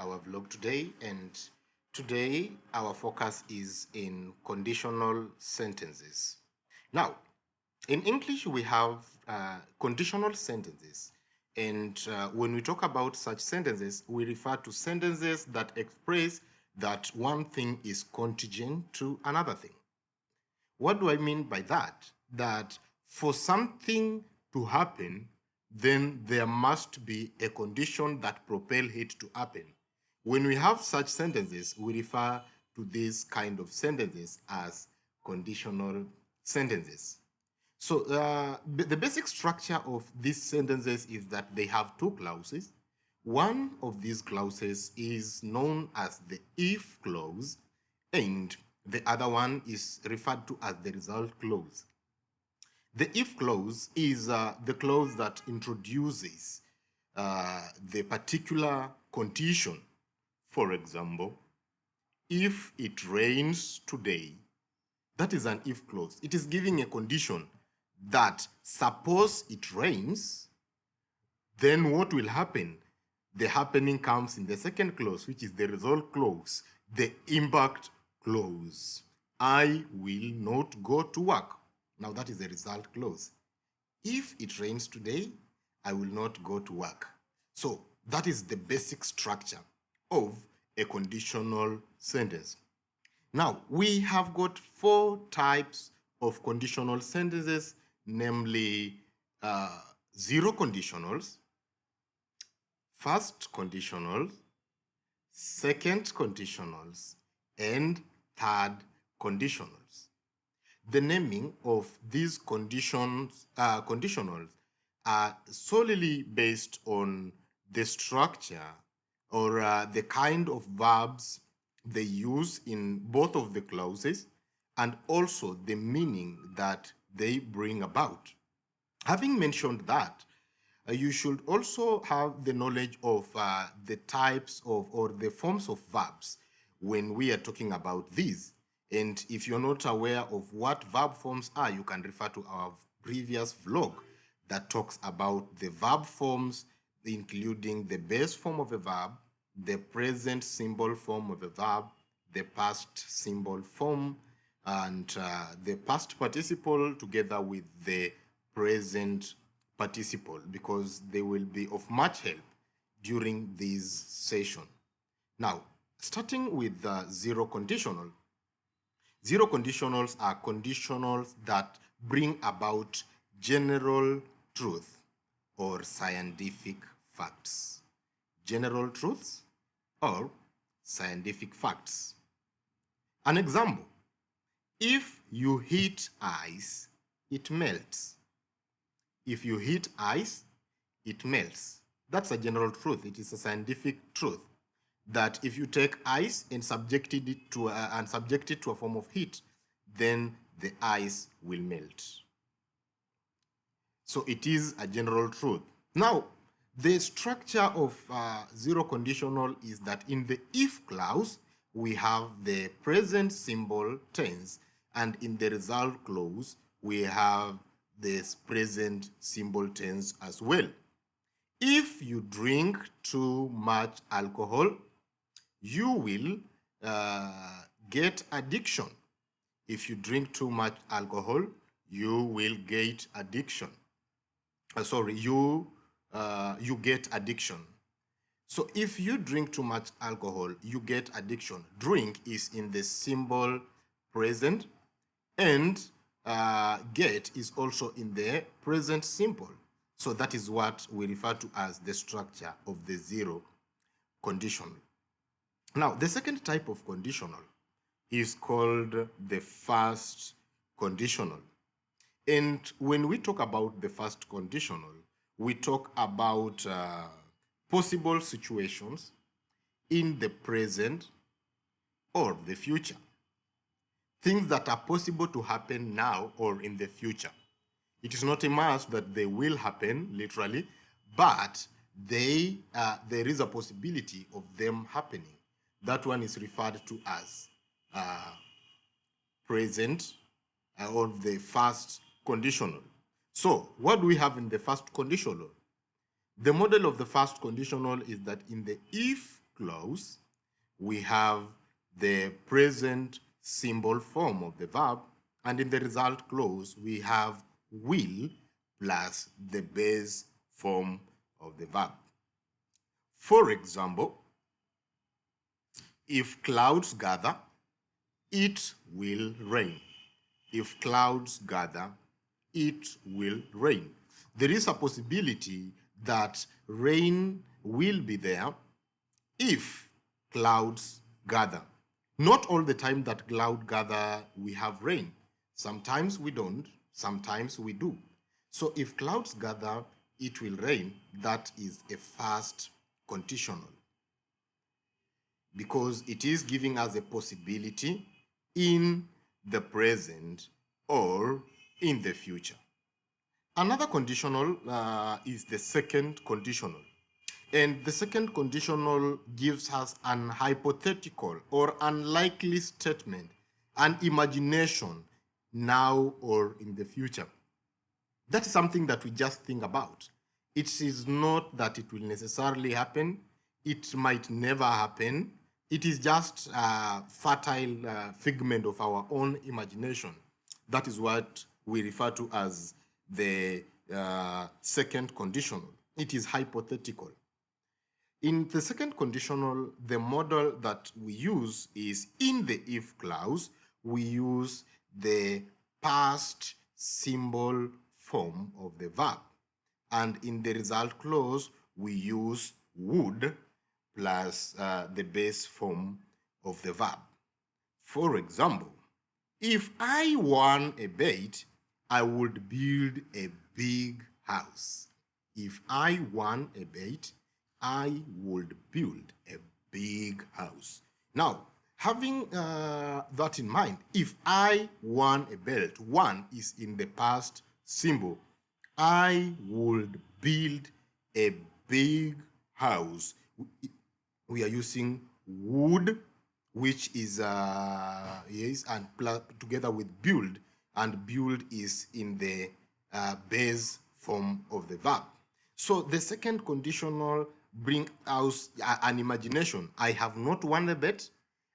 our vlog today, and today our focus is in conditional sentences. Now, in English, we have conditional sentences, and when we talk about such sentences, we refer to sentences that express that one thing is contingent to another thing. What do I mean by that? That for something to happen, then there must be a condition that propel it to happen. When we have such sentences, we refer to these kind of sentences as conditional sentences. So the basic structure of these sentences is that they have two clauses. One of these clauses is known as the if clause, and the other one is referred to as the result clause. The if clause is the clause that introduces the particular condition. For example, if it rains today, that is an if clause. It is giving a condition that suppose it rains, then what will happen? The happening comes in the second clause, which is the result clause, the impact clause. I will not go to work. Now that is the result clause. If it rains today, I will not go to work. So that is the basic structure of a conditional sentence. Now, we have got four types of conditional sentences, namely zero conditionals, first conditionals, second conditionals, and third conditionals. The naming of these conditionals are solely based on the structure or the kind of verbs they use in both of the clauses, and also the meaning that they bring about. Having mentioned that, you should also have the knowledge of the types of or the forms of verbs when we are talking about these. And if you're not aware of what verb forms are, you can refer to our previous vlog that talks about the verb forms, including the base form of a verb, the present simple form of a verb, the past simple form, and the past participle together with the present participle, because they will be of much help during this session. Now, starting with the zero conditional. Zero conditionals are conditionals that bring about general truth or scientific facts. General truths or scientific facts. An example, if you heat ice, it melts. If you heat ice, it melts. That's a general truth. It is a scientific truth that if you take ice and subject it to a form of heat, then the ice will melt. So it is a general truth. Now, the structure of zero conditional is that in the if clause, we have the present simple tense, and in the result clause, we have this present simple tense as well. If you drink too much alcohol, you will get addiction. If you drink too much alcohol, you will get addiction. You get addiction. So if you drink too much alcohol, you get addiction. Drink is in the simple present, and get is also in the present simple. So that is what we refer to as the structure of the zero conditional. Now, the second type of conditional is called the first conditional. And when we talk about the first conditional, we talk about possible situations in the present or the future. Things that are possible to happen now or in the future. It is not a must that they will happen literally, but there is a possibility of them happening. That one is referred to as present or the first conditional. So what do we have in the first conditional? The model of the first conditional is that in the if clause, we have the present simple form of the verb, and in the result clause, we have will plus the base form of the verb. For example, if clouds gather, it will rain. If clouds gather, it will rain. There is a possibility that rain will be there if clouds gather. Not all the time that cloud gather we have rain. Sometimes we don't, sometimes we do. So if clouds gather, it will rain. That is a first conditional, because it is giving us a possibility in the present or in the future. Another conditional is the second conditional. And the second conditional gives us an hypothetical or unlikely statement, an imagination now or in the future. That's something that we just think about. It is not that it will necessarily happen. It might never happen. It is just a fertile figment of our own imagination. That is what we refer to as the second conditional. It is hypothetical. In the second conditional, the model that we use is in the if clause, we use the past simple form of the verb. And in the result clause, we use would plus the base form of the verb. For example, if I won a bet, I would build a big house. If I won a bet, I would build a big house. Now, having that in mind, if I won a belt, one is in the past simple. I would build a big house. We are using would, which is yes, and together with build, and build is in the base form of the verb. So the second conditional bring us an imagination. I have not won a bet.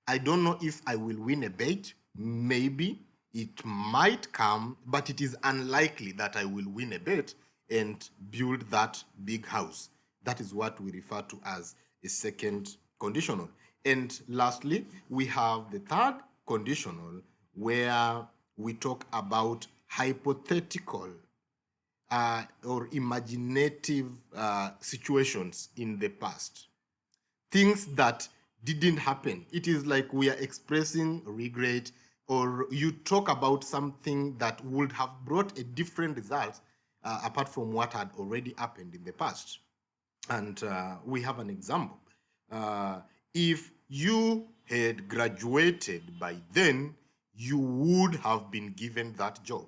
I don't know if I will win a bet. Maybe it might come, but it is unlikely that I will win a bet and build that big house. That is what we refer to as a second conditional. And lastly, we have the third conditional, where we talk about hypothetical or imaginative situations in the past. Things that didn't happen. It is like we are expressing regret, or you talk about something that would have brought a different result apart from what had already happened in the past. And we have an example. If you had graduated by then, you would have been given that job.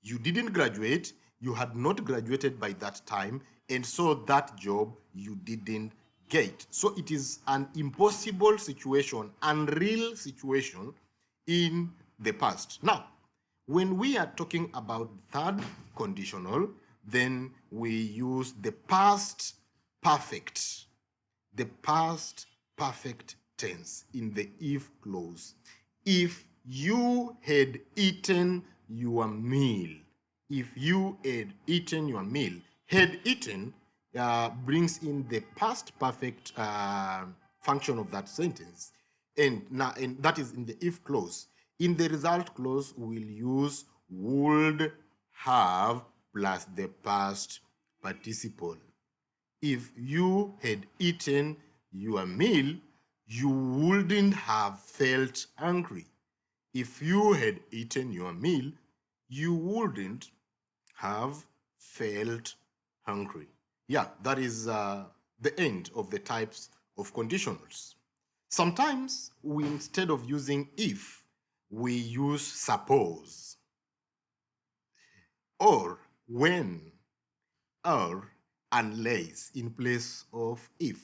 You didn't graduate, you had not graduated by that time, and so that job you didn't get. So it is an impossible situation, unreal situation in the past. Now, when we are talking about third conditional, then we use the past perfect, the past perfect tense in the if clause. If you had eaten your meal, if you had eaten your meal, had eaten brings in the past perfect function of that sentence, and that is in the if clause. In the result clause, we'll use would have plus the past participle. If you had eaten your meal, you wouldn't have felt hungry. If you had eaten your meal, you wouldn't have felt hungry. Yeah, that is the end of the types of conditionals. Sometimes we, instead of using if, we use suppose, or when, or unless in place of if.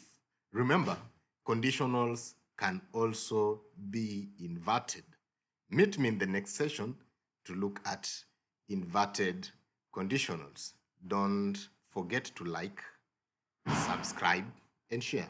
Remember, conditionals can also be inverted. Meet me in the next session to look at inverted conditionals. Don't forget to like, subscribe, and share.